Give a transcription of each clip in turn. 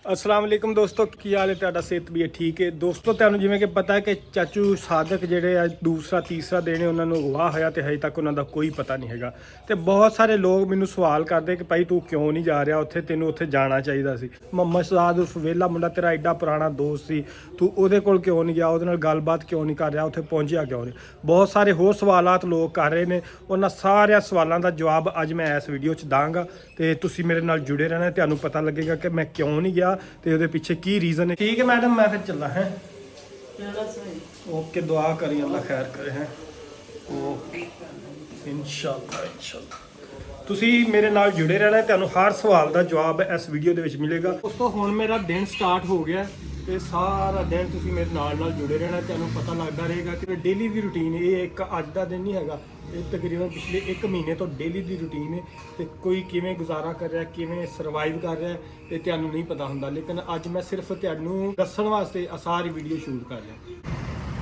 अस्सलाम वालेकुम दोस्तों, की हाल है तुहाडा? सेहत भी है ठीक है दोस्तों। तुहानू जिवें कि पता है कि चाचू सादक ਜਿਹੜੇ ਆ ਦੂਸਰਾ ਤੀਸਰਾ ਦਿਨ ਉਹਨਾਂ ਨੂੰ ਅਗਵਾ ਹੋਇਆ ਤੇ ਹਜੇ ਤੱਕ ਉਹਨਾਂ ਦਾ ਕੋਈ ਪਤਾ ਨਹੀਂ ਹੈਗਾ। ਤੇ ਬਹੁਤ ਸਾਰੇ ਲੋਕ ਮੈਨੂੰ ਸਵਾਲ ਕਰਦੇ ਕਿ ਭਾਈ ਤੂੰ ਕਿਉਂ ਨਹੀਂ ਜਾ ਰਿਹਾ ਉੱਥੇ, ਤੈਨੂੰ ਉੱਥੇ ਜਾਣਾ ਚਾਹੀਦਾ ਸੀ। ਮੁਹੰਮਦ ਸ਼ਾਦ ਉਰਫ ਵੇਲਾ ਮੁੰਡਾ ਤੇਰਾ ਐਡਾ ਪੁਰਾਣਾ ਦੋਸਤ ਸੀ, ਤੂੰ ਉਹਦੇ ਕੋਲ ਕਿਉਂ ਨਹੀਂ ਗਿਆ, ਉਹਦੇ ਨਾਲ ਗੱਲਬਾਤ ਕਿਉਂ ਨਹੀਂ ਕਰ ਰਿਹਾ, ਉੱਥੇ ਪਹੁੰਚਿਆ ਕਿਉਂ ਨਹੀਂ। ਬਹੁਤ ਸਾਰੇ ਹੋਰ ਸਵਾਲਾਤ ਲੋਕ ਕਰ ਰਹੇ ਨੇ, ਉਹਨਾਂ ਸਾਰਿਆਂ ਸਵਾਲਾਂ ਦਾ ਜਵਾਬ ਅੱਜ ਮੈਂ ਇਸ ਵੀਡੀਓ 'ਚ ਦਾਂਗਾ ਤੇ ਤੁਸੀਂ ਮੇਰੇ ਨਾਲ ਜੁੜੇ ਰਹਿਣਾ, ਤੁਹਾਨੂੰ ਪਤਾ ਲੱਗੇਗਾ ਕਿ ਮੈਂ ਕਿਉਂ ਨਹੀਂ ਗਿਆ ਤੇ ਉਹਦੇ ਪਿੱਛੇ ਕੀ ਰੀਜ਼ਨ ਹੈ। ठीक है मैडम, मैं फिर चला है। ओके, दुआ करी अल्लाह खैर करे हैं। ओके इंशाल्लाह ਤੁਸੀਂ ਮੇਰੇ ਨਾਲ ਜੁੜੇ ਰਹਿਣਾ, ਤੁਹਾਨੂੰ ਹਰ ਸਵਾਲ ਦਾ ਜਵਾਬ ਇਸ ਵੀਡੀਓ ਦੇ ਵਿੱਚ ਮਿਲੇਗਾ। ਦੋਸਤੋ ਹੁਣ ਮੇਰਾ ਦਿਨ ਸਟਾਰਟ ਹੋ ਗਿਆ ਤੇ ਸਾਰਾ ਦਿਨ ਤੁਸੀਂ ਮੇਰੇ ਨਾਲ ਜੁੜੇ ਰਹਿਣਾ, ਤੁਹਾਨੂੰ ਪਤਾ ਲੱਗਦਾ ਰਹੇਗਾ ਕਿ ਡੇਲੀ ਦੀ ਰੂਟੀਨ ਇਹ ਇੱਕ ਅੱਜ ਦਾ ਦਿਨ ਨਹੀਂ ਹੈਗਾ, ਇਹ ਤਕਰੀਬਨ ਪਿਛਲੇ 1 ਮਹੀਨੇ ਤੋਂ ਡੇਲੀ ਦੀ ਰੂਟੀਨ ਹੈ ਤੇ ਕੋਈ ਕਿਵੇਂ ਗੁਜ਼ਾਰਾ ਕਰ ਰਿਹਾ, ਕਿਵੇਂ ਸਰਵਾਈਵ ਕਰ ਰਿਹਾ ਇਹ ਤੁਹਾਨੂੰ ਨਹੀਂ ਪਤਾ ਹੁੰਦਾ। ਲੇਕਿਨ ਅੱਜ ਮੈਂ ਸਿਰਫ ਤੁਹਾਨੂੰ ਦੱਸਣ ਵਾਸਤੇ ਆ ਸਾਰੀ ਵੀਡੀਓ ਸ਼ੂਟ ਕਰ ਰਿਹਾ।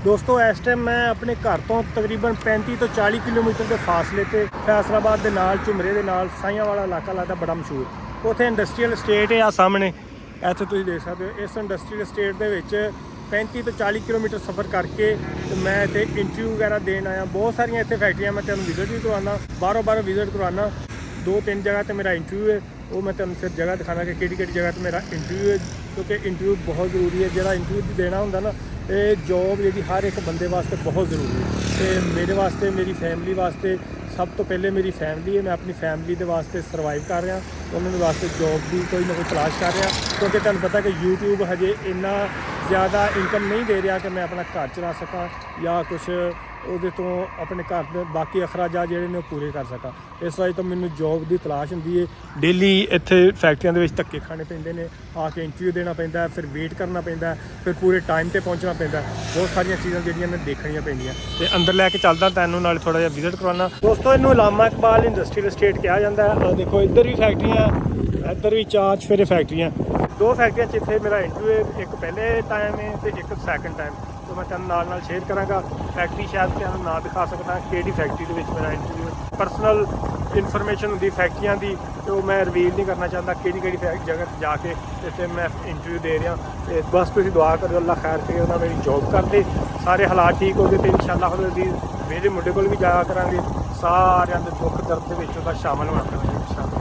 ਦੋਸਤੋ ਇਸ ਟਾਈਮ ਮੈਂ ਆਪਣੇ ਘਰ ਤੋਂ ਤਕਰੀਬਨ 35 ਤੋਂ 40 ਕਿਲੋਮੀਟਰ ਦੇ ਫਾਸਲੇ ਤੇ ਫੈਸਲਾਬਾਦ ਦੇ ਨਾਲ ਝੁਮਰੇ ਦੇ ਨਾਲ ਸਾਈਆਂ ਵਾਲਾ ਇਲਾਕਾ ਲੱਗਦਾ ਬੜਾ ਮਸ਼ਹੂਰ। ਉੱਥੇ ਇੰਡਸਟਰੀਅਲ ਸਟੇਟ ਹੈ ਆ ਸਾਹਮਣੇ, ਇੱਥੇ ਤੁਸੀਂ ਦੇਖ ਸਕਦੇ ਹੋ। ਇਸ ਇੰਡਸਟਰੀਅਲ ਸਟੇਟ ਦੇ ਵਿੱਚ 35 ਤੋਂ 40 ਕਿਲੋਮੀਟਰ ਸਫ਼ਰ ਕਰਕੇ ਤੇ ਮੈਂ ਇੱਥੇ ਇੰਟਰਵਿਊ ਵਗੈਰਾ ਦੇਣ ਆਇਆ। ਬਹੁਤ ਸਾਰੀਆਂ ਇੱਥੇ ਫੈਕਟਰੀਆਂ ਮੈਂ ਤੁਹਾਨੂੰ ਵਿਜ਼ਿਟ ਵੀ ਕਰਵਾਉਣਾ, ਬਾਹਰੋਂ ਵਿਜ਼ਿਟ ਕਰਵਾਉਣਾ। 2-3 ਜਗ੍ਹਾ ਤੇ ਮੇਰਾ ਇੰਟਰਵਿਊ ਹੈ, ਉਹ ਮੈਂ ਤੁਹਾਨੂੰ ਫਿਰ ਜਗ੍ਹਾ ਦਿਖਾਣਾ ਕਿ ਕਿਹੜੀ ਜਗ੍ਹਾ ਤੇ ਮੇਰਾ ਇੰਟਰਵਿਊ ਹੈ, ਕਿਉਂਕਿ ਇੰਟਰਵਿਊ ਬਹੁਤ ਜ਼ਰੂਰੀ ਹੈ। ਜਿਹੜਾ ਇੰਟਰਵਿਊ ਵੀ ਦੇਣਾ ਹੁੰਦਾ ਨਾ, ਇਹ ਜੋਬ ਜਿਹੜੀ ਹਰ ਇੱਕ ਬੰਦੇ ਵਾਸਤੇ ਬਹੁਤ ਜ਼ਰੂਰੀ ਹੈ ਤੇ ਮੇਰੇ ਵਾਸਤੇ, ਮੇਰੀ ਫੈਮਿਲੀ ਵਾਸਤੇ ਸਭ ਤੋਂ ਪਹਿਲੇ ਮੇਰੀ ਫੈਮਿਲੀ ਹੈ। ਮੈਂ ਆਪਣੀ ਫੈਮਿਲੀ ਦੇ ਵਾਸਤੇ ਸਰਵਾਈਵ ਕਰ ਰਿਹਾ, ਉਹਨਾਂ ਦੇ ਵਾਸਤੇ ਜੋਬ ਦੀ ਕੋਈ ਨਾ ਕੋਈ ਤਲਾਸ਼ ਕਰ ਰਿਹਾ, ਕਿਉਂਕਿ ਤੁਹਾਨੂੰ ਪਤਾ ਕਿ YouTube ਹਜੇ ਇੰਨਾ ਜ਼ਿਆਦਾ ਇਨਕਮ ਨਹੀਂ ਦੇ ਰਿਹਾ ਕਿ ਮੈਂ ਆਪਣਾ ਘਰ ਚਲਾ ਸਕਾਂ ਜਾਂ ਕੁਛ ਉਹਦੇ ਤੋਂ ਆਪਣੇ ਘਰ ਦੇ ਬਾਕੀ ਅਖਰਾਜਾਤ ਜਿਹੜੇ ਨੇ ਉਹ ਪੂਰੇ ਕਰ ਸਕਾਂ। ਇਸ ਵਜ੍ਹਾ ਤੋਂ ਮੈਨੂੰ ਜੋਬ ਦੀ ਤਲਾਸ਼ ਹੁੰਦੀ ਹੈ। ਡੇਲੀ ਇੱਥੇ ਫੈਕਟਰੀਆਂ ਦੇ ਵਿੱਚ ਧੱਕੇ ਖਾਣੇ ਪੈਂਦੇ ਨੇ, ਆ ਕੇ ਇੰਟਰਵਿਊ ਦੇਣਾ ਪੈਂਦਾ, ਫਿਰ ਵੇਟ ਕਰਨਾ ਪੈਂਦਾ, ਫਿਰ ਪੂਰੇ ਟਾਈਮ 'ਤੇ ਪਹੁੰਚਣਾ ਪੈਂਦਾ। ਬਹੁਤ ਸਾਰੀਆਂ ਚੀਜ਼ਾਂ ਜਿਹੜੀਆਂ ਨੇ ਦੇਖਣੀਆਂ ਪੈਂਦੀਆਂ ਤੇ ਅੰਦਰ ਲੈ ਕੇ ਚੱਲਦਾ ਤੈਨੂੰ ਨਾਲ ਥੋੜ੍ਹਾ ਜਿਹਾ ਵਿਜ਼ਿਟ ਕਰਵਾਉਣਾ। ਦੋਸਤੋ ਇਹਨੂੰ ਅਲਾਮਾ ਇਕਬਾਲ ਇੰਡਸਟਰੀਅਲ ਸਟੇਟ ਕਿਹਾ ਜਾਂਦਾ ਹੈ। ਦੇਖੋ ਇੱਧਰ ਵੀ ਫੈਕਟਰੀਆਂ, ਇੱਧਰ ਵੀ 4 ਚੁਫੇਰੇ ਫੈਕਟਰੀਆਂ। 2 ਫੈਕਟਰੀਆਂ 'ਚ ਇੱਥੇ ਮੇਰਾ ਇੰਟਰਵਿਊ ਹੈ, ਇੱਕ ਪਹਿਲੇ ਟਾਈਮ ਹੈ ਤੇ ਇੱਕ ਸੈਕਿੰਡ ਟਾਈਮ। तो मैं तेन नाल शेयर कराँगा। फैक्ट्री शायद तुहानूं ना दिखा सकता किहड़ी फैक्ट्री दे विच मेरा इंटरव्यू है। पर्सनल इन्फॉर्मेशन होंदी फैक्ट्रियां दी तो मैं रिवील नहीं करना चाहता किहड़ी जगह ते जाके ते मैं इंटरव्यू दे रहा। तो बस तुसीं दुआ करो अल्लाह खैर करे, उन्हां मेरी जॉब कर दे, सारे हालात ठीक हो गए तो इंशाअल्लाह अज़ीज़ मेरे मुंडे कोल भी जाया करांगे, सारिਆਂ ਦੇ ਦੁੱਖ ਦਰਦ ਦੇ ਵਿੱਚ ਉਹਦਾ ਸ਼ਾਮਲ ਹੋਣਾ ਕਰਾਂਗੇ इंशाअल्लाह।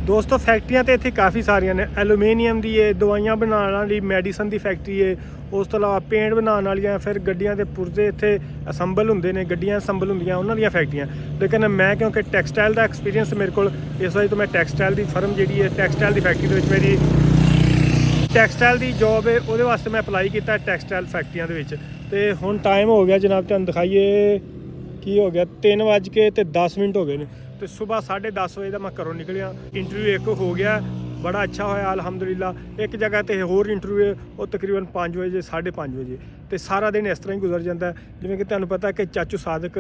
ਦੋਸਤੋ ਫੈਕਟਰੀਆਂ ਤੇ ਇੱਥੇ ਕਾਫੀ ਸਾਰੀਆਂ ਨੇ, ਐਲੂਮੀਨੀਅਮ ਦੀ ਹੈ, ਦਵਾਈਆਂ ਬਣਾਉਣ ਵਾਲੀ ਮੈਡੀਸਨ ਦੀ ਫੈਕਟਰੀ ਹੈ, ਉਸ ਤੋਂ ਇਲਾਵਾ ਪੇਂਟ ਬਣਾਉਣ ਵਾਲੀਆਂ, ਫਿਰ ਗੱਡੀਆਂ ਦੇ ਪੁਰਜ਼ੇ ਇੱਥੇ ਅਸੈਂਬਲ ਹੁੰਦੇ ਨੇ, ਗੱਡੀਆਂ ਅਸੈਂਬਲ ਹੁੰਦੀਆਂ ਉਹਨਾਂ ਦੀਆਂ ਫੈਕਟਰੀਆਂ। ਲੇਕਿਨ ਮੈਂ ਕਿਉਂਕਿ ਟੈਕਸਟਾਈਲ ਦਾ ਐਕਸਪੀਰੀਅੰਸ ਮੇਰੇ ਕੋਲ, ਇਸ ਵਜ੍ਹਾ ਤੋਂ ਮੈਂ ਟੈਕਸਟਾਈਲ ਦੀ ਫਰਮ ਜਿਹੜੀ ਹੈ, ਟੈਕਸਟਾਈਲ ਦੀ ਫੈਕਟਰੀ ਦੇ ਵਿੱਚ ਮੇਰੀ ਟੈਕਸਟਾਈਲ ਦੀ ਜੋਬ ਹੈ, ਉਹਦੇ ਵਾਸਤੇ ਮੈਂ ਅਪਲਾਈ ਕੀਤਾ ਟੈਕਸਟਾਈਲ ਫੈਕਟਰੀਆਂ ਦੇ ਵਿੱਚ। ਤੇ ਹੁਣ ਟਾਈਮ ਹੋ ਗਿਆ ਜਨਾਬ, ਤੁਹਾਨੂੰ ਦਿਖਾਈਏ ਕੀ ਹੋ ਗਿਆ, 3:10 ਹੋ ਗਏ ਨੇ ਤੇ ਸਵੇਰ 10:30 ਵਜੇ ਦਾ ਮੈਂ ਘਰੋਂ ਨਿਕਲਿਆ। ਇੰਟਰਵਿਊ ਇੱਕ ਹੋ ਗਿਆ, ਬੜਾ ਅੱਛਾ ਹੋਇਆ ਅਲਹਮਦੁਲਿਲਾ। ਇੱਕ ਜਗ੍ਹਾ ਤੇ ਹੋਰ ਇੰਟਰਵਿਊ ਹੈ, ਉਹ ਤਕਰੀਬਨ 5 ਵਜੇ 5:30 ਵਜੇ ਤੇ ਸਾਰਾ ਦਿਨ ਇਸ ਤਰ੍ਹਾਂ ਹੀ ਗੁਜ਼ਰ ਜਾਂਦਾ। ਜਿਵੇਂ ਕਿ ਤੁਹਾਨੂੰ ਪਤਾ ਕਿ ਚਾਚੂ ਸਾਦਕ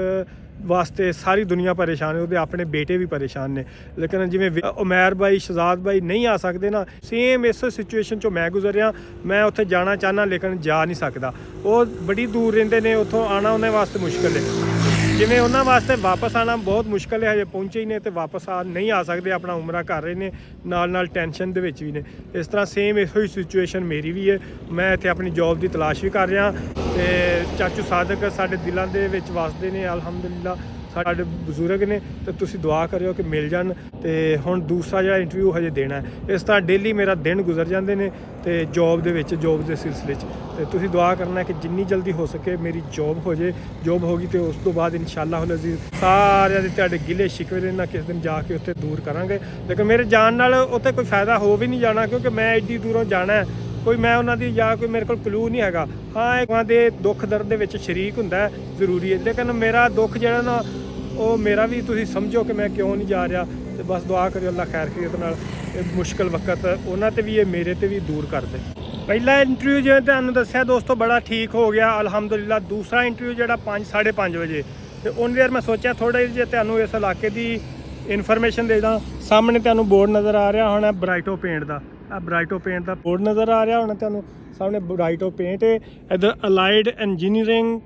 ਵਾਸਤੇ ਸਾਰੀ ਦੁਨੀਆ ਪਰੇਸ਼ਾਨ ਹੈ, ਉਹਦੇ ਆਪਣੇ ਬੇਟੇ ਵੀ ਪਰੇਸ਼ਾਨ ਨੇ। ਲੇਕਿਨ ਜਿਵੇਂ ਉਮੈਰ ਬਾਈ, ਸ਼ਹਜ਼ਾਦ ਬਾਈ ਨਹੀਂ ਆ ਸਕਦੇ ਨਾ, ਸੇਮ ਇਸ ਸਿਚੁਏਸ਼ਨ 'ਚੋਂ ਮੈਂ ਗੁਜ਼ਰ ਰਿਹਾ। ਮੈਂ ਉੱਥੇ ਜਾਣਾ ਚਾਹੁੰਦਾ ਲੇਕਿਨ ਜਾ ਨਹੀਂ ਸਕਦਾ, ਉਹ ਬੜੀ ਦੂਰ ਰਹਿੰਦੇ ਨੇ, ਉੱਥੋਂ ਆਉਣਾ ਉਹਨਾਂ ਵਾਸਤੇ ਮੁਸ਼ਕਿਲ ਹੈ। ਜਿਵੇਂ ਉਹਨਾਂ ਵਾਸਤੇ ਵਾਪਸ ਆਉਣਾ ਬਹੁਤ ਮੁਸ਼ਕਿਲ ਹੈ, ਹਜੇ ਪਹੁੰਚੇ ਹੀ ਨੇ ਤੇ ਵਾਪਸ ਨਹੀਂ ਆ ਸਕਦੇ, ਆਪਣਾ ਉਮਰਾ ਕਰ ਰਹੇ ਨੇ, ਨਾਲ ਟੈਨਸ਼ਨ ਦੇ ਵਿੱਚ ਵੀ ਨੇ। ਇਸ ਤਰ੍ਹਾਂ ਸੇਮ ਇਹੋ ਹੀ ਸਿਚੁਏਸ਼ਨ ਮੇਰੀ ਵੀ ਹੈ। ਮੈਂ ਇੱਥੇ ਆਪਣੀ ਜੋਬ ਦੀ ਤਲਾਸ਼ ਵੀ ਕਰ ਰਿਹਾ ਤੇ ਚਾਚੂ ਸਾਦਕ ਸਾਡੇ ਦਿਲਾਂ ਦੇ ਵਿੱਚ ਵਸਦੇ ਨੇ ਅਲਹਮਦੁਲਿਲਾ, ਸਾਡੇ ਬਜ਼ੁਰਗ ਨੇ, ਤੇ ਤੁਸੀਂ ਦੁਆ ਕਰਿਓ ਕਿ ਮਿਲ ਜਾਣ। ਤੇ ਹੁਣ ਦੂਸਰਾ ਜਿਹੜਾ ਇੰਟਰਵਿਊ ਹਜੇ ਦੇਣਾ ਹੈ। ਇਸ ਤਰ੍ਹਾਂ ਡੇਲੀ ਮੇਰਾ ਦਿਨ ਗੁਜ਼ਰ ਜਾਂਦੇ ਨੇ ਤੇ ਜੋਬ ਦੇ ਵਿੱਚ, ਜੋਬ ਦੇ ਸਿਲਸਿਲੇ 'ਚ। ਤੇ ਤੁਸੀਂ ਦੁਆ ਕਰਨਾ ਕਿ ਜਿੰਨੀ ਜਲਦੀ ਹੋ ਸਕੇ ਮੇਰੀ ਜੋਬ ਹੋ ਜੇ। ਜੋਬ ਹੋ ਗਈ ਤੇ ਉਸ ਤੋਂ ਬਾਅਦ ਇਨਸ਼ਾਅੱਲਾਹ ਅਜ਼ੀਜ਼ ਸਾਰਿਆਂ ਦੇ ਤੁਹਾਡੇ ਗਿਲੇ ਸ਼ਿਕਵੇ ਦੇ ਨਾਲ ਕਿਸੇ ਦਿਨ ਜਾ ਕੇ ਉੱਥੇ ਦੂਰ ਕਰਾਂਗੇ। ਲੇਕਿਨ ਮੇਰੇ ਜਾਣ ਨਾਲ ਉੱਥੇ ਕੋਈ ਫਾਇਦਾ ਹੋ ਵੀ ਨਹੀਂ ਜਾਣਾ, ਕਿਉਂਕਿ ਮੈਂ ਐਡੀ ਦੂਰੋਂ ਜਾਣਾ, ਕੋਈ ਮੈਂ ਉਹਨਾਂ ਦੀ ਜਾਂ ਕੋਈ ਮੇਰੇ ਕੋਲ ਕਲੂ ਨਹੀਂ ਹੈਗਾ। ਹਾਂ, ਉਹਨਾਂ ਦੇ ਦੁੱਖ ਦਰਦ ਦੇ ਵਿੱਚ ਸ਼ਰੀਕ ਹੁੰਦਾ ਜ਼ਰੂਰੀ ਹੈ, ਲੇਕਿਨ ਮੇਰਾ ਦੁੱਖ ਜਿਹੜਾ ਨਾ, ਉਹ ਮੇਰਾ ਵੀ ਤੁਸੀਂ ਸਮਝੋ ਕਿ ਮੈਂ ਕਿਉਂ ਨਹੀਂ ਜਾ ਰਿਹਾ। ਤੇ ਬਸ ਦੁਆ ਕਰਿਓ ਅੱਲਾਹ ਖੈਰ ਕਰੇ, ਉਹਦੇ ਨਾਲ ਇਹ ਮੁਸ਼ਕਿਲ ਵਕਤ ਉਹਨਾਂ ਤੇ ਵੀ ਇਹ ਮੇਰੇ ਤੇ ਵੀ ਦੂਰ ਕਰ ਦੇ। ਪਹਿਲਾ ਇੰਟਰਵਿਊ ਜਿਵੇਂ ਤੁਹਾਨੂੰ ਦੱਸਿਆ ਦੋਸਤੋ ਬੜਾ ਠੀਕ ਹੋ ਗਿਆ ਅਲਹਮਦੁਲਿਲਾ। ਦੂਸਰਾ ਇੰਟਰਵਿਊ ਜਿਹੜਾ 5-5:30 ਵਜੇ, ਤੇ ਉਹਨੀ ਦੇਰ ਮੈਂ ਸੋਚਿਆ ਥੋੜ੍ਹਾ ਜਿਹਾ ਤੁਹਾਨੂੰ ਇਸ ਇਲਾਕੇ ਦੀ ਇਨਫੋਰਮੇਸ਼ਨ ਦੇ ਦਾਂ। ਸਾਹਮਣੇ ਤੁਹਾਨੂੰ ਬੋਰਡ ਨਜ਼ਰ ਆ ਰਿਹਾ ਹੋਣਾ ਬਰਾਈਟੋ ਪੇਂਟ ਦਾ, ਆ ਬਰਾਈਟੋ ਪੇਂਟ ਦਾ ਬੋਰਡ ਨਜ਼ਰ ਆ ਰਿਹਾ ਹੋਣਾ ਤੁਹਾਨੂੰ ਸਾਹਮਣੇ, ਬਰਾਈਟੋ ਪੇਂਟ ਹੈ। ਇੱਧਰ allied engineering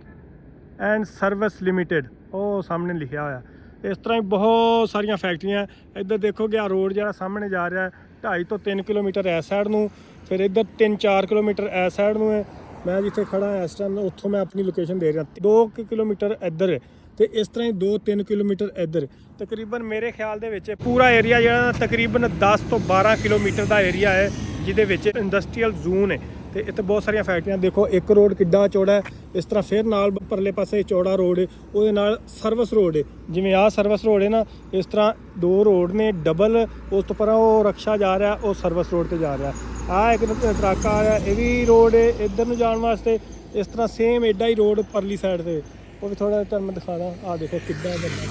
and service limited ਉਹ ਸਾਹਮਣੇ ਲਿਖਿਆ ਹੋਇਆ। ਇਸ ਤਰ੍ਹਾਂ ਹੀ ਬਹੁਤ ਸਾਰੀਆਂ ਫੈਕਟਰੀਆਂ। ਇੱਧਰ ਦੇਖੋਗੇ ਆ ਰੋਡ ਜਿਹੜਾ ਸਾਹਮਣੇ ਜਾ ਰਿਹਾ 2.5 ਤੋਂ 3 ਕਿਲੋਮੀਟਰ ਇਸ ਸਾਈਡ ਨੂੰ ਫਿਰ ਇੱਧਰ 3-4 ਕਿਲੋਮੀਟਰ ਇਸ ਸਾਈਡ ਨੂੰ ਹੈ। ਮੈਂ ਜਿੱਥੇ ਖੜਾ ਇਸ ਟਾਈਮ ਉੱਥੋਂ ਮੈਂ ਆਪਣੀ ਲੋਕੇਸ਼ਨ ਦੇ ਰਿਹਾ 2 ਕਿਲੋਮੀਟਰ ਇੱਧਰ ਹੈ ਤੇ ਇਸ ਤਰ੍ਹਾਂ ਹੀ 2-3 ਕਿਲੋਮੀਟਰ ਇੱਧਰ। ਤਕਰੀਬਨ ਮੇਰੇ ਖਿਆਲ ਦੇ ਵਿੱਚ ਪੂਰਾ ਏਰੀਆ ਜਿਹੜਾ ਤਕਰੀਬਨ 10 ਤੋਂ 12 ਕਿਲੋਮੀਟਰ ਦਾ ਏਰੀਆ ਹੈ ਜਿਹਦੇ ਵਿੱਚ ਇੰਡਸਟਰੀਅਲ ਜ਼ੋਨ ਹੈ ਤੇ ਇੱਥੇ ਬਹੁਤ ਸਾਰੀਆਂ ਫੈਕਟਰੀਆਂ। ਦੇਖੋ ਇੱਕ ਰੋਡ ਕਿੱਡਾ ਚੌੜਾ ਹੈ, ਇਸ ਤਰ੍ਹਾਂ ਫਿਰ ਨਾਲ ਪਰਲੇ ਪਾਸੇ ਚੌੜਾ ਰੋਡ ਹੈ, ਉਹਦੇ ਨਾਲ ਸਰਵਿਸ ਰੋਡ ਹੈ। ਜਿਵੇਂ ਆਹ ਸਰਵਿਸ ਰੋਡ ਹੈ ਨਾ, ਇਸ ਤਰ੍ਹਾਂ 2 ਰੋਡ ਨੇ ਡਬਲ। ਉਸ ਤੋਂ ਪਰਾਂ ਉਹ ਰਕਸ਼ਾ ਜਾ ਰਿਹਾ, ਉਹ ਸਰਵਿਸ ਰੋਡ ਤੇ ਜਾ ਰਿਹਾ। ਆਹ ਇੱਕ ਟਰੱਕ ਆ ਰਿਹਾ, ਇਹ ਵੀ ਰੋਡ ਹੈ ਇੱਧਰ ਨੂੰ ਜਾਣ ਵਾਸਤੇ। ਇਸ ਤਰ੍ਹਾਂ ਸੇਮ ਐਡਾ ਹੀ ਰੋਡ ਪਰਲੀ ਸਾਈਡ ਤੇ, ਉਹ ਵੀ ਥੋੜਾ ਤੁਹਾਨੂੰ ਮੈਂ ਦਿਖਾਦਾ। ਆਹ ਦੇਖੋ ਕਿੱਦਾਂ ਦੇਖੋ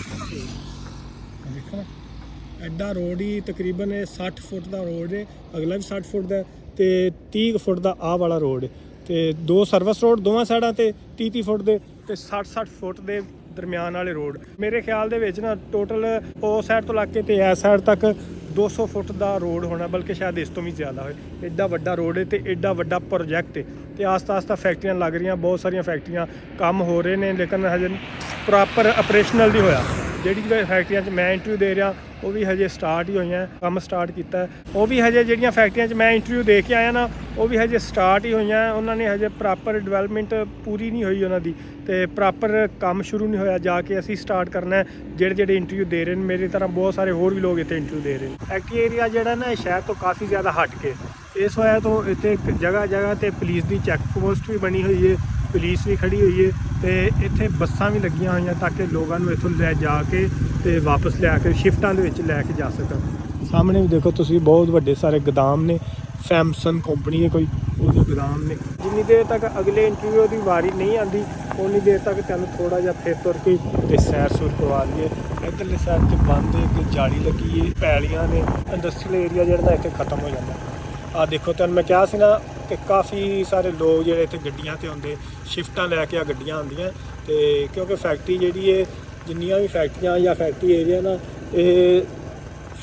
ਨਾ, ਐਡਾ ਰੋਡ ਹੀ ਤਕਰੀਬਨ 60 ਫੁੱਟ ਦਾ ਰੋਡ ਹੈ, ਅਗਲਾ ਵੀ 60 ਫੁੱਟ ਦਾ ਤੇ 30 ਫੁੱਟ ਦਾ ਆਹ ਵਾਲਾ ਰੋਡ ਤੇ 2 ਸਰਵਿਸ ਰੋਡ ਦੋਵਾਂ ਸਾਈਡਾਂ ਤੇ 30 ਫੁੱਟ ਦੇ ਤੇ 60 ਫੁੱਟ ਦੇ ਦਰਮਿਆਨ ਵਾਲੇ ਰੋਡ। ਮੇਰੇ ਖਿਆਲ ਦੇ ਵਿੱਚ ਨਾ ਟੋਟਲ ਉਹ ਸਾਈਡ ਤੋਂ ਲੱਗ ਕੇ ਤੇ ਇਸ ਸਾਈਡ ਤੱਕ 200 ਫੁੱਟ ਦਾ ਰੋਡ ਹੋਣਾ, ਬਲਕਿ ਸ਼ਾਇਦ ਇਸ ਤੋਂ ਵੀ ਜ਼ਿਆਦਾ ਹੋਏ। ਐਡਾ ਵੱਡਾ ਰੋਡ ਹੈ ਤੇ ਐਡਾ ਵੱਡਾ ਪ੍ਰੋਜੈਕਟ ਹੈ ਤੇ ਆਸਤਾ ਫੈਕਟਰੀਆਂ ਲੱਗ ਰਹੀਆਂ, ਬਹੁਤ ਸਾਰੀਆਂ ਫੈਕਟਰੀਆਂ ਕੰਮ ਹੋ ਰਹੇ ਨੇ, ਲੇਕਿਨ ਹਜੇ ਪ੍ਰੋਪਰ ਆਪਰੇਸ਼ਨਲ ਨਹੀਂ ਹੋਇਆ। ਜਿਹੜੀ ਫੈਕਟਰੀਆਂ 'ਚ ਮੈਂ ਇੰਟਰਵਿਊ ਦੇ ਰਿਹਾ ਉਹ ਵੀ ਹਜੇ ਸਟਾਰਟ ਹੀ ਹੋਈਆਂ, ਕੰਮ ਸਟਾਰਟ ਕੀਤਾ। ਉਹ ਵੀ ਹਜੇ ਜਿਹੜੀਆਂ ਫੈਕਟਰੀਆਂ 'ਚ ਮੈਂ ਇੰਟਰਵਿਊ ਦੇ ਕੇ ਆਇਆ ਨਾ, ਉਹ ਵੀ ਹਜੇ ਸਟਾਰਟ ਹੀ ਹੋਈਆਂ। ਉਹਨਾਂ ਨੇ ਹਜੇ ਪ੍ਰੋਪਰ ਡਿਵੈਲਪਮੈਂਟ ਪੂਰੀ ਨਹੀਂ ਹੋਈ ਉਹਨਾਂ ਦੀ ਤੇ ਪ੍ਰੋਪਰ ਕੰਮ ਸ਼ੁਰੂ ਨਹੀਂ ਹੋਇਆ। ਜਾ ਕੇ ਅਸੀਂ ਸਟਾਰਟ ਕਰਨਾ ਹੈ। ਜਿਹੜੇ ਇੰਟਰਵਿਊ ਦੇ ਰਹੇ ਨੇ ਮੇਰੀ ਤਰ੍ਹਾਂ ਬਹੁਤ ਸਾਰੇ ਹੋਰ ਵੀ ਲੋਕ ਇੱਥੇ ਇੰਟਰਵਿਊ ਦੇ ਰਹੇ ਨੇ। ਫੈਕਟਰੀ ਏਰੀਆ ਜਿਹੜਾ ਨਾ, ਇਹ ਸ਼ਹਿਰ ਤੋਂ ਕਾਫੀ ਜ਼ਿਆਦਾ ਹਟ ਕੇ ਇਸ ਵਜ੍ਹਾ ਤੋਂ ਇੱਥੇ ਜਗ੍ਹਾ ਤੇ ਪੁਲਿਸ ਦੀ ਚੈੱਕ ਪੋਸਟ ਵੀ ਬਣੀ ਹੋਈ ਹੈ, ਪੁਲਿਸ ਵੀ ਖੜੀ ਹੋਈ ਹੈ ਤੇ ਇੱਥੇ ਬੱਸਾਂ ਵੀ ਲੱਗੀਆਂ ਹੋਈਆਂ ਤਾਂ ਕਿ ਲੋਕਾਂ ਨੂੰ ਇੱਥੋਂ ਲੈ ਜਾ ਕੇ ਤੇ ਵਾਪਸ ਲਿਆ ਕੇ ਸ਼ਿਫਟਾਂ ਦੇ ਵਿੱਚ ਲੈ ਕੇ ਜਾ ਸਕਣ। ਸਾਹਮਣੇ ਵੀ ਦੇਖੋ ਤੁਸੀਂ, ਬਹੁਤ ਵੱਡੇ ਸਾਰੇ ਗੋਦਾਮ ਨੇ, ਸੈਮਸੰਗ ਕੰਪਨੀ ਹੈ ਕੋਈ, ਉਹਦੇ ਗੋਦਾਮ ਨੇ। ਜਿੰਨੀ ਦੇਰ ਤੱਕ ਅਗਲੇ ਇੰਟਰਵਿਊ ਦੀ ਵਾਰੀ ਨਹੀਂ ਆਉਂਦੀ ਉਨੀ ਦੇਰ ਤੱਕ ਤੁਹਾਨੂੰ ਥੋੜਾ ਜਿਹਾ ਫਿਰ ਤੁਰ ਕੇ ਤੇ ਸੈਰ ਸੂਰ ਕਰਵਾ ਲਈਏ। ਇੱਧਰਲੇ ਸਾਈਡ ਤੇ ਬੰਦ ਇੱਕ ਜਾਲੀ ਲੱਗੀ ਹੈ, ਪੈਲੀਆਂ ਨੇ, ਇੰਡਸਟਰੀਅਲ ਏਰੀਆ ਜਿਹੜਾ ਨਾ ਇੱਥੇ ਖਤਮ ਹੋ ਜਾਂਦਾ। ਆਹ ਦੇਖੋ ਤੁਹਾਨੂੰ ਮੈਂ ਕਿਹਾ ਸੀ ਨਾ ਕਿ ਕਾਫੀ ਸਾਰੇ ਲੋਕ ਜਿਹੜੇ ਇੱਥੇ ਗੱਡੀਆਂ ਤੇ ਆਉਂਦੇ, ਸ਼ਿਫਟਾਂ ਲੈ ਕੇ ਆ ਗੱਡੀਆਂ ਆਉਂਦੀਆਂ ਤੇ ਕਿਉਂਕਿ ਫੈਕਟਰੀ ਜਿਹੜੀ ਹੈ, ਜਿੰਨੀਆਂ ਵੀ ਫੈਕਟਰੀਆਂ ਜਾਂ ਫੈਕਟਰੀ ਏਰੀਆ ਨਾ, ਇਹ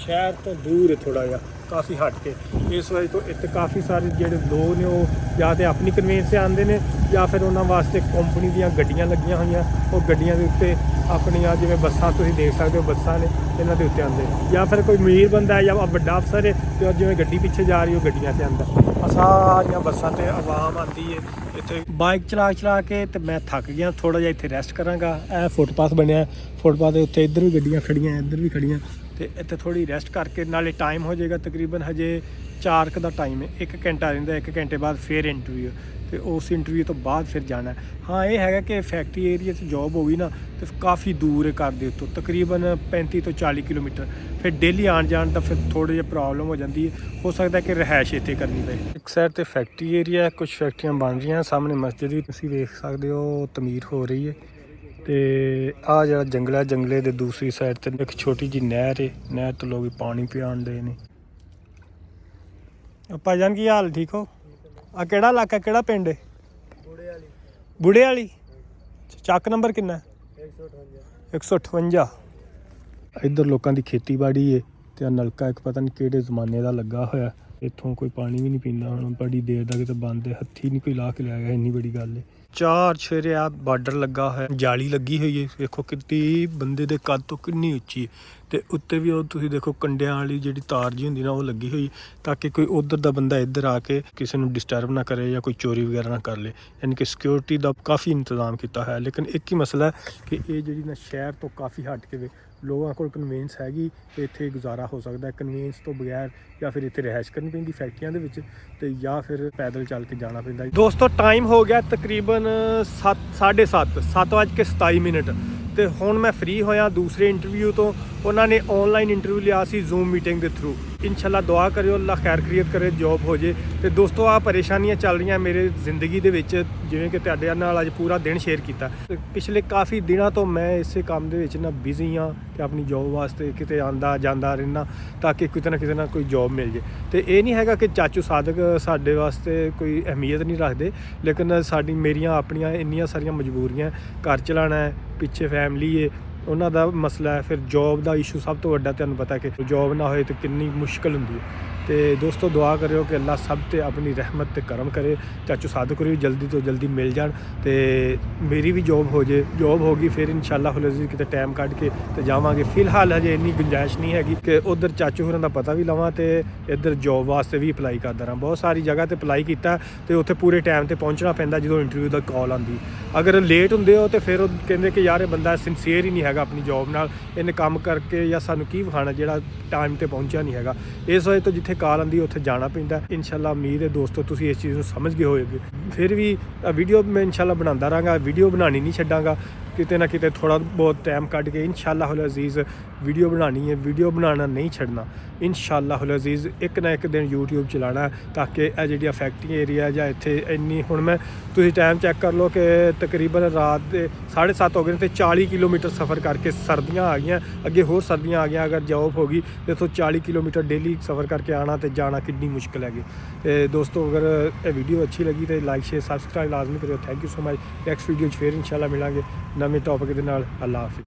ਸ਼ਹਿਰ ਤੋਂ ਦੂਰ ਹੈ ਥੋੜਾ ਜਿਹਾ, ਕਾਫੀ ਹਟ ਕੇ। ਇਸ ਵਜ੍ਹਾ ਤੋਂ ਇੱਥੇ ਕਾਫੀ ਸਾਰੇ ਜਿਹੜੇ ਲੋਕ ਨੇ ਉਹ ਜਾਂ ਤਾਂ ਆਪਣੀ ਕਨਵੀਨਸ 'ਤੇ ਆਉਂਦੇ ਨੇ ਜਾਂ ਫਿਰ ਉਹਨਾਂ ਵਾਸਤੇ ਕੰਪਨੀ ਦੀਆਂ ਗੱਡੀਆਂ ਲੱਗੀਆਂ ਹੋਈਆਂ, ਉਹ ਗੱਡੀਆਂ ਦੇ ਉੱਤੇ ਆਪਣੀਆਂ, ਜਿਵੇਂ ਬੱਸਾਂ ਤੁਸੀਂ ਦੇਖ ਸਕਦੇ ਹੋ, ਬੱਸਾਂ ਨੇ ਇਹਨਾਂ ਦੇ ਉੱਤੇ ਆਉਂਦੇ। ਜਾਂ ਫਿਰ ਕੋਈ ਅਮੀਰ ਬੰਦਾ ਹੈ ਜਾਂ ਵੱਡਾ ਅਫਸਰ ਹੈ ਤੇ ਉਹ ਜਿਵੇਂ ਗੱਡੀ ਪਿੱਛੇ ਜਾ ਰਹੀ ਉਹ ਗੱਡੀਆਂ 'ਤੇ ਆਉਂਦਾ। ਸਾਰੀਆਂ ਬੱਸਾਂ 'ਤੇ ਆਵਾਮ ਆਉਂਦੀ ਹੈ। ਇੱਥੇ ਬਾਈਕ ਚਲਾ ਕੇ ਤੇ ਮੈਂ ਥੱਕ ਗਿਆ, ਥੋੜ੍ਹਾ ਜਿਹਾ ਇੱਥੇ ਰੈਸਟ ਕਰਾਂਗਾ। ਇਹ ਫੁੱਟਪਾਥ ਬਣਿਆ, ਫੁੱਟਪਾਥ ਦੇ ਉੱਤੇ ਇੱਧਰ ਵੀ ਗੱਡੀਆਂ ਖੜੀਆਂ, ਇੱਧਰ ਵੀ ਖੜੀਆਂ ਤੇ ਇੱਥੇ ਥੋੜ੍ਹੀ ਰੈਸਟ ਕਰਕੇ ਨਾਲੇ ਟਾਈਮ ਹੋ ਜਾਏਗਾ। ਤਕਰੀਬਨ ਹਜੇ 4 ਦਾ ਟਾਈਮ ਹੈ, 1 ਘੰਟਾ ਰਹਿੰਦਾ। 1 ਘੰਟੇ ਬਾਅਦ ਫਿਰ ਇੰਟਰਵਿਊ ਤੇ ਉਸ ਇੰਟਰਵਿਊ ਤੋਂ ਬਾਅਦ ਫਿਰ ਜਾਣਾ। ਹਾਂ ਇਹ ਹੈਗਾ ਕਿ ਫੈਕਟਰੀ ਏਰੀਆ 'ਚ ਜੋਬ ਹੋਈ ਨਾ ਤੇ ਕਾਫੀ ਦੂਰ ਹੈ ਘਰ ਦੇ ਉੱਤੋਂ, ਤਕਰੀਬਨ 35 ਤੋਂ 40 ਕਿਲੋਮੀਟਰ। ਫਿਰ ਡੇਲੀ ਆਉਣ ਜਾਣ ਦਾ ਫਿਰ ਥੋੜ੍ਹੀ ਜਿਹੀ ਪ੍ਰੋਬਲਮ ਹੋ ਜਾਂਦੀ ਹੈ। ਹੋ ਸਕਦਾ ਕਿ ਰਿਹਾਇਸ਼ ਇੱਥੇ ਕਰਨੀ ਪਏ। ਇੱਕ ਸਾਈਡ ਤੇ ਫੈਕਟਰੀ ਏਰੀਆ, ਕੁਝ ਫੈਕਟਰੀਆਂ ਬਣ ਰਹੀਆਂ, ਸਾਹਮਣੇ ਮਸਜਿਦ ਵੀ ਤੁਸੀਂ ਵੇਖ ਸਕਦੇ ਹੋ, ਤਮੀਰ ਹੋ ਰਹੀ ਹੈ। ਤੇ ਆਹ ਜਿਹੜਾ ਜੰਗਲ ਹੈ, ਜੰਗਲੇ ਦੇ ਦੂਸਰੀ ਸਾਈਡ ਤੇ ਇੱਕ ਛੋਟੀ ਜਿਹੀ ਨਹਿਰ ਹੈ, ਨਹਿਰ ਤੋਂ ਲੋਕ ਪਾਣੀ ਪਿਆਉਣ ਦੇ ਨੇ। ਭਾਈਜਾਨ ਕੀ ਹਾਲ, ਠੀਕ ਹੋ? ਆ ਕਿਹੜਾ ਇਲਾਕਾ, ਕਿਹੜਾ ਪਿੰਡ ਹੈ? ਬੁੜੇ ਵਾਲੀ। ਚੱਕ ਨੰਬਰ ਕਿੰਨਾ? 158। ਇੱਧਰ ਲੋਕਾਂ ਦੀ ਖੇਤੀਬਾੜੀ ਹੈ ਤੇ ਆ ਨਲਕਾ ਇੱਕ ਪਤਾ ਨਹੀਂ ਕਿਹੜੇ ਜ਼ਮਾਨੇ ਦਾ ਲੱਗਾ ਹੋਇਆ। ਇੱਥੋਂ ਕੋਈ ਪਾਣੀ ਵੀ ਨਹੀਂ ਪੀਂਦਾ ਹੁਣ, ਬੜੀ ਦੇਰ ਦਾ ਕਿਤੇ ਬੰਦ ਹੈ, ਹੱਥੀ ਨਹੀਂ ਕੋਈ ਲਾ ਕੇ ਲਿਆ ਗਿਆ, ਇੰਨੀ ਬੜੀ ਗੱਲ ਹੈ। 4 ਛੇਰੇ ਆ ਬਾਰਡਰ ਲੱਗਾ ਹੋਇਆ, ਜਾਲੀ ਲੱਗੀ ਹੋਈ ਹੈ। ਵੇਖੋ ਕਿੰਨੀ ਬੰਦੇ ਦੇ ਕੱਦ ਤੋਂ ਕਿੰਨੀ ਉੱਚੀ ਹੈ ਤੇ ਉੱਤੇ ਵੀ ਉਹ ਤੁਸੀਂ ਦੇਖੋ ਕੰਡਿਆਂ ਵਾਲੀ ਜਿਹੜੀ ਤਾਰ ਜੀ ਹੁੰਦੀ ਨਾ, ਉਹ ਲੱਗੀ ਹੋਈ ਤਾਂ ਕਿ ਕੋਈ ਉਧਰ ਦਾ ਬੰਦਾ ਇੱਧਰ ਆ ਕੇ ਕਿਸੇ ਨੂੰ ਡਿਸਟਰਬ ਨਾ ਕਰੇ ਜਾਂ ਕੋਈ ਚੋਰੀ ਵਗੈਰਾ ਨਾ ਕਰ ਲੇ। ਯਾਨੀ ਕਿ ਸਿਕਿਉਰਿਟੀ ਦਾ ਕਾਫੀ ਇੰਤਜ਼ਾਮ ਕੀਤਾ ਹੋਇਆ। ਲੇਕਿਨ ਇੱਕ ਹੀ ਮਸਲਾ ਕਿ ਇਹ ਜਿਹੜੀ ਨਾ ਸ਼ਹਿਰ ਤੋਂ ਕਾਫੀ ਹਟ ਕੇ ਵੇ, ਲੋਕਾਂ ਕੋਲ ਕਨਵੀਨਸ ਹੈਗੀ ਤੇ ਇੱਥੇ ਗੁਜ਼ਾਰਾ ਹੋ ਸਕਦਾ। ਕਨਵੀਨਸ ਤੋਂ ਬਗੈਰ ਜਾਂ ਫਿਰ ਇੱਥੇ ਰਿਹਾਇਸ਼ ਕਰਨੀ ਪੈਂਦੀ ਫੈਕਟਰੀਆਂ ਦੇ ਵਿੱਚ ਤੇ ਜਾਂ ਫਿਰ ਪੈਦਲ ਚੱਲ ਕੇ ਜਾਣਾ ਪੈਂਦਾ। ਦੋਸਤੋ ਟਾਈਮ ਹੋ ਗਿਆ ਤਕਰੀਬਨ 7:27 ਤੇ ਹੁਣ ਮੈਂ ਫ੍ਰੀ ਹੋਇਆ ਦੂਸਰੇ ਇੰਟਰਵਿਊ ਤੋਂ। ਉਹਨਾਂ ਨੇ ਆਨਲਾਈਨ ਇੰਟਰਵਿਊ ਲਿਆ ਸੀ ਜ਼ੂਮ ਮੀਟਿੰਗ ਦੇ ਥਰੂ। ਇਨਸ਼ਾਅੱਲਾ ਦੁਆ ਕਰਿਓ ਅੱਲਾ ਖੈਰ ਖਰੀਅਤ ਕਰੇ, ਜੋਬ ਹੋ ਜੇ। ਤੇ ਦੋਸਤੋ ਆਹ ਪਰੇਸ਼ਾਨੀਆਂ ਚੱਲ ਰਹੀਆਂ ਮੇਰੇ ਜ਼ਿੰਦਗੀ ਦੇ ਵਿੱਚ, ਜਿਵੇਂ ਕਿ ਤੁਹਾਡੇ ਨਾਲ ਅੱਜ ਪੂਰਾ ਦਿਨ ਸ਼ੇਅਰ ਕੀਤਾ। ਪਿਛਲੇ ਕਾਫੀ ਦਿਨਾਂ ਤੋਂ ਮੈਂ ਇਸੇ ਕੰਮ ਦੇ ਵਿੱਚ ਨਾ ਬਿਜ਼ੀ ਹਾਂ ਕਿ ਆਪਣੀ ਜੋਬ ਵਾਸਤੇ ਕਿਤੇ ਆਉਂਦਾ ਜਾਂਦਾ ਰਹਿਣਾ ਤਾਂ ਕਿ ਕਿਤੇ ਨਾ ਕੋਈ ਜੋਬ ਮਿਲ ਜੇ। ਤੇ ਇਹ ਨਹੀਂ ਹੈਗਾ ਕਿ ਚਾਚੂ ਸਾਦਕ ਸਾਡੇ ਵਾਸਤੇ ਕੋਈ ਅਹਿਮੀਅਤ ਨਹੀਂ ਰੱਖਦੇ, ਲੇਕਿਨ ਮੇਰੀਆਂ ਆਪਣੀਆਂ ਇੰਨੀਆਂ ਸਾਰੀਆਂ ਮਜਬੂਰੀਆਂ, ਘਰ ਚਲਾਉਣਾ ਹੈ, ਪਿੱਛੇ ਫੈਮਿਲੀ ਹੈ, ਉਹਨਾਂ ਦਾ ਮਸਲਾ ਹੈ, ਫਿਰ ਜੋਬ ਦਾ ਇਸ਼ੂ ਸਭ ਤੋਂ ਵੱਡਾ। ਤੁਹਾਨੂੰ ਪਤਾ ਕਿ ਜੋਬ ਨਾ ਹੋਏ ਤਾਂ ਕਿੰਨੀ ਮੁਸ਼ਕਿਲ ਹੁੰਦੀ ਹੈ। ਤੇ ਦੋਸਤੋ ਦੁਆ ਕਰਿਓ ਕਿ ਅੱਲਾ ਸਭ ਤੇ ਆਪਣੀ ਰਹਿਮਤ ਤੇ ਕਰਮ ਕਰੇ। ਚਾਚੂ ਸਾਦਕ ਹੋਰੀ ਜਲਦੀ ਤੋਂ ਜਲਦੀ ਮਿਲ ਜਾਣ ਤੇ ਮੇਰੀ ਵੀ ਜੋਬ ਹੋ ਜੇ। ਜੋਬ ਹੋ ਗਈ ਫਿਰ ਇਨਸ਼ਾਅੱਲਾ ਅਜ਼ੀਜ਼ ਕਿਤੇ ਟਾਈਮ ਕੱਢ ਕੇ ਤੇ ਜਾਵਾਂਗੇ। ਫਿਲਹਾਲ ਹਜੇ ਇੰਨੀ ਗੁੰਜਾਇਸ਼ ਨਹੀਂ ਹੈਗੀ ਕਿ ਉਧਰ ਚਾਚੂ ਹੋਰਾਂ ਦਾ ਪਤਾ ਵੀ ਲਵਾਂ ਤੇ ਇੱਧਰ ਜੋਬ ਵਾਸਤੇ ਵੀ ਅਪਲਾਈ ਕਰਦਾ ਰਹਾਂ। ਬਹੁਤ ਸਾਰੀ ਜਗ੍ਹਾ ਤੇ ਅਪਲਾਈ ਕੀਤਾ ਤੇ ਉੱਥੇ ਪੂਰੇ ਟਾਈਮ ਤੇ ਪਹੁੰਚਣਾ ਪੈਂਦਾ ਜਦੋਂ ਇੰਟਰਵਿਊ ਦਾ ਕਾਲ ਆਉਂਦੀ। ਅਗਰ ਲੇਟ ਹੁੰਦੇ ਹੋ ਤੇ ਫਿਰ ਉਹ ਕਹਿੰਦੇ ਕਿ ਯਾਰ ਇਹ ਬੰਦਾ ਸਿੰਸੀਅਰ ਹੀ ਨਹੀਂ ਹੈਗਾ ਆਪਣੀ ਜੋਬ ਨਾਲ, ਇਹਨੇ ਕੰਮ ਕਰਕੇ ਜਾਂ ਸਾਨੂੰ ਕੀ ਵਿਖਾਣਾ ਜਿਹੜਾ ਟਾਈਮ ਤੇ ਪਹੁੰਚਿਆ ਨਹੀਂ ਹੈਗਾ। ਇਸ ਵਜ੍ਹਾ ਤੋਂ ਜਿੱਥੇ ਕਾਲ ਆਉਂਦੀ ਉੱਥੇ ਜਾਣਾ ਪੈਂਦਾ। ਇਨਸ਼ਾਅੱਲਾ ਉਮੀਦ ਹੈ ਦੋਸਤੋ ਤੁਸੀਂ ਇਸ ਚੀਜ਼ ਨੂੰ ਸਮਝ ਗਏ ਹੋਏਗੇ। ਫਿਰ ਵੀ ਵੀਡੀਓ ਮੈਂ ਇਨਸ਼ਾਅੱਲਾ ਬਣਾਉਂਦਾ ਰਹਾਂਗਾ, ਵੀਡੀਓ ਬਣਾਉਣੀ ਨਹੀਂ ਛੱਡਾਂਗਾ। ਕਿਤੇ ਨਾ ਕਿਤੇ ਥੋੜ੍ਹਾ ਬਹੁਤ ਟਾਈਮ ਕੱਢ ਕੇ ਇਨਸ਼ਾਅੱਲਾ ਅਜ਼ੀਜ਼ ਵੀਡੀਓ ਬਣਾਉਣੀ ਹੈ, ਵੀਡੀਓ ਬਣਾਉਣਾ ਨਹੀਂ ਛੱਡਣਾ। ਇਨਸ਼ਾਅੱਲਾ ਅਜ਼ੀਜ਼ ਇੱਕ ਨਾ ਇੱਕ ਦਿਨ YouTube ਚਲਾਉਣਾ ਤਾਂ ਕਿ ਇਹ ਜਿਹੜੀਆਂ ਫੈਕਟਰੀ ਏਰੀਆ ਜਾਂ ਇੱਥੇ ਇੰਨੀ ਹੁਣ ਮੈਂ ਤੁਸੀਂ ਟਾਈਮ ਚੈੱਕ ਕਰ ਲਓ ਕਿ ਤਕਰੀਬਨ ਰਾਤ ਦੇ 7:30 ਹੋ ਗਏ ਨੇ ਤੇ 40 ਕਿਲੋਮੀਟਰ ਸਫ਼ਰ ਕਰਕੇ ਸਰਦੀਆਂ ਆ ਗਈਆਂ, ਅੱਗੇ ਹੋਰ ਸਰਦੀਆਂ ਆ ਗਈਆਂ। ਅਗਰ ਜੌਬ ਹੋ ਗਈ ਤੇ ਇੱਥੋਂ 40 ਕਿਲੋਮੀਟਰ ਡੇਲੀ ਸਫ਼ਰ ਕਰਕੇ ਆਉਣਾ ਤੇ ਜਾਣਾ ਕਿੰਨੀ ਮੁਸ਼ਕਿਲ ਹੈਗੀ। ਤੇ ਦੋਸਤੋ ਅਗਰ ਇਹ ਵੀਡੀਓ ਅੱਛੀ ਲੱਗੀ ਤੇ ਲਾਈਕ ਸ਼ੇਅਰ ਸਬਸਕ੍ਰਾਈਬ ਲਾਜ਼ਮੀ ਕਰਿਓ। Thank you so much. Next video 'ਚ ਫਿਰ ਇਨਸ਼ਾਅੱਲਾ ਮਿਲਾਂਗੇ ਨਵੇਂ ਟੌਪਿਕ ਦੇ ਨਾਲ। ਅੱਲਾ ਹਾਫਿਜ਼।